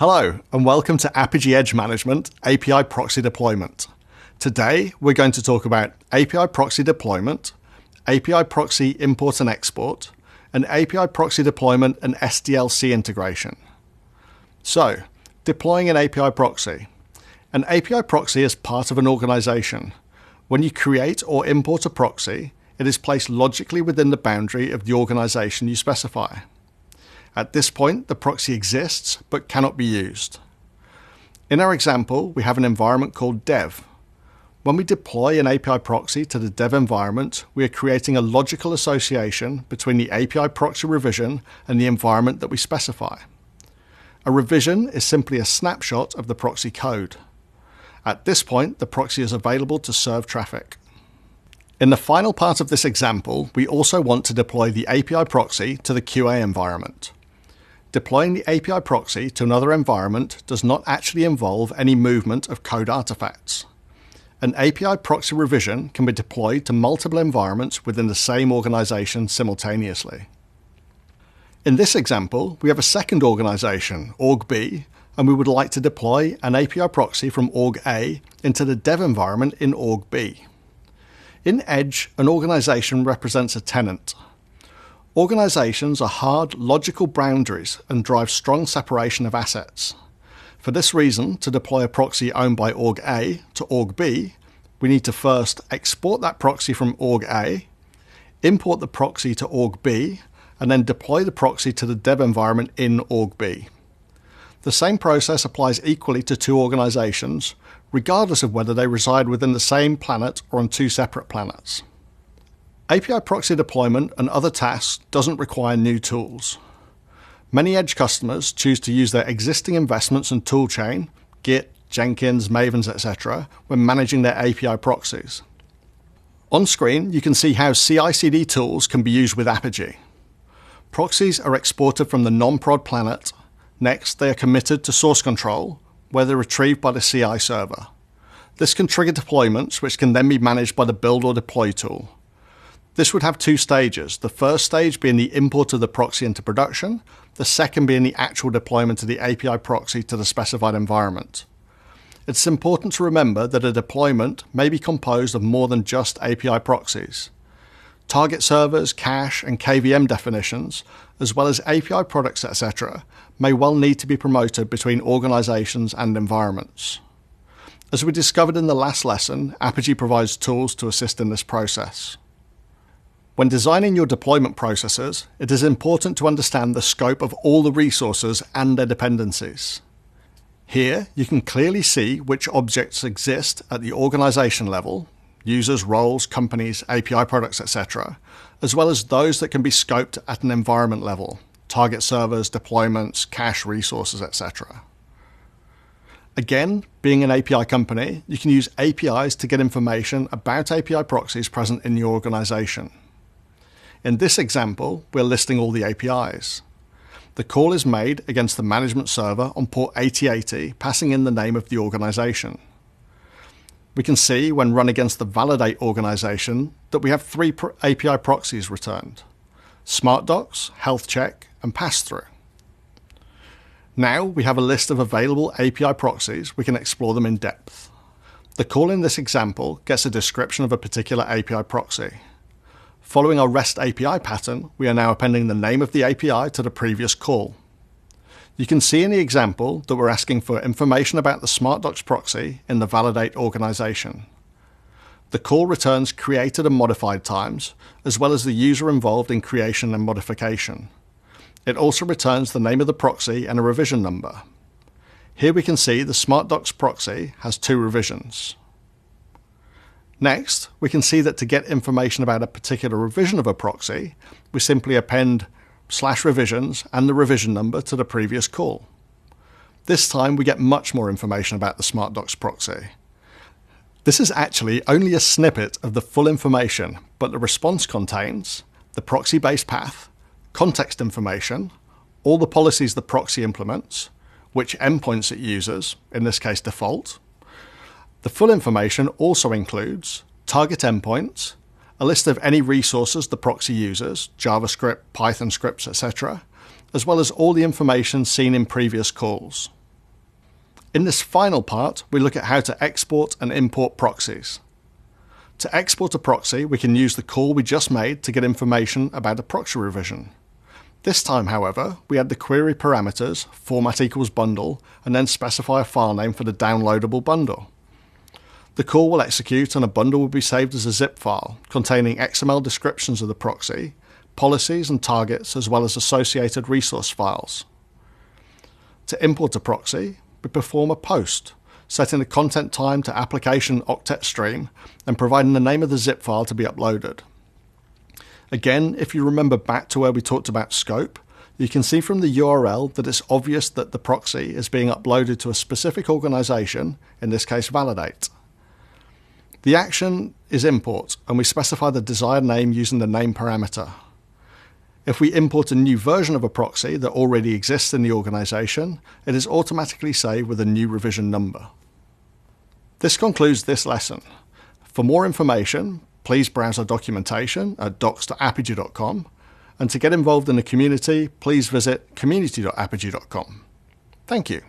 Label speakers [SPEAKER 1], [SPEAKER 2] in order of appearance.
[SPEAKER 1] Hello, and welcome to Apigee Edge Management API Proxy Deployment. Today, we're going to talk about API Proxy Deployment, API Proxy Import and Export, and API Proxy Deployment and SDLC integration. So, deploying an API proxy. An API proxy is part of an organization. When you create or import a proxy, it is placed logically within the boundary of the organization you specify. At this point, the proxy exists but cannot be used. In our example, we have an environment called dev. When we deploy an API proxy to the dev environment, we are creating a logical association between the API proxy revision and the environment that we specify. A revision is simply a snapshot of the proxy code. At this point, the proxy is available to serve traffic. In the final part of this example, we also want to deploy the API proxy to the QA environment. Deploying the API proxy to another environment does not actually involve any movement of code artifacts. An API proxy revision can be deployed to multiple environments within the same organization simultaneously. In this example, we have a second organization, org B, and we would like to deploy an API proxy from org A into the dev environment in org B. In Edge, an organization represents a tenant. Organizations are hard, logical boundaries and drive strong separation of assets. For this reason, to deploy a proxy owned by org A to org B, we need to first export that proxy from org A, import the proxy to org B, and then deploy the proxy to the dev environment in org B. The same process applies equally to two organizations, regardless of whether they reside within the same planet or on two separate planets. API proxy deployment and other tasks doesn't require new tools. Many Edge customers choose to use their existing investments and toolchain, Git, Jenkins, Mavens, etc., when managing their API proxies. On screen, you can see how CI/CD tools can be used with Apigee. Proxies are exported from the non-prod planet. Next, they are committed to source control, where they're retrieved by the CI server. This can trigger deployments, which can then be managed by the build or deploy tool. This would have two stages, the first stage being the import of the proxy into production, the second being the actual deployment of the API proxy to the specified environment. It's important to remember that a deployment may be composed of more than just API proxies. Target servers, cache, and KVM definitions, as well as API products, etc., may well need to be promoted between organizations and environments. As we discovered in the last lesson, Apigee provides tools to assist in this process. When designing your deployment processes, it is important to understand the scope of all the resources and their dependencies. Here, you can clearly see which objects exist at the organization level, users, roles, companies, API products, etc., as well as those that can be scoped at an environment level, target servers, deployments, cache resources, etc. Again, being an API company, you can use APIs to get information about API proxies present in your organization. In this example, we're listing all the APIs. The call is made against the management server on port 8080, passing in the name of the organization. We can see when run against the validate organization that we have three API proxies returned: SmartDocs, HealthCheck, and Passthrough. Now we have a list of available API proxies. We can explore them in depth. The call in this example gets a description of a particular API proxy. Following our REST API pattern, we are now appending the name of the API to the previous call. You can see in the example that we're asking for information about the SmartDocs proxy in the validate organization. The call returns created and modified times, as well as the user involved in creation and modification. It also returns the name of the proxy and a revision number. Here we can see the SmartDocs proxy has two revisions. Next, we can see that to get information about a particular revision of a proxy, we simply append /revisions and the revision number to the previous call. This time we get much more information about the SmartDocs proxy. This is actually only a snippet of the full information, but the response contains the proxy-based path, context information, all the policies the proxy implements, which endpoints it uses, in this case default. The full information also includes target endpoints, a list of any resources the proxy uses, JavaScript, Python scripts, etc., as well as all the information seen in previous calls. In this final part, we look at how to export and import proxies. To export a proxy, we can use the call we just made to get information about a proxy revision. This time, however, we add the query parameters, format equals bundle, and then specify a file name for the downloadable bundle. The call will execute and a bundle will be saved as a zip file containing XML descriptions of the proxy, policies and targets, as well as associated resource files. To import a proxy, we perform a post, setting the content time to application octet stream and providing the name of the zip file to be uploaded. Again, if you remember back to where we talked about scope, you can see from the URL that it's obvious that the proxy is being uploaded to a specific organization, in this case Validate. The action is import, and we specify the desired name using the name parameter. If we import a new version of a proxy that already exists in the organization, it is automatically saved with a new revision number. This concludes this lesson. For more information, please browse our documentation at docs.apigee.com, and to get involved in the community, please visit community.apigee.com. Thank you.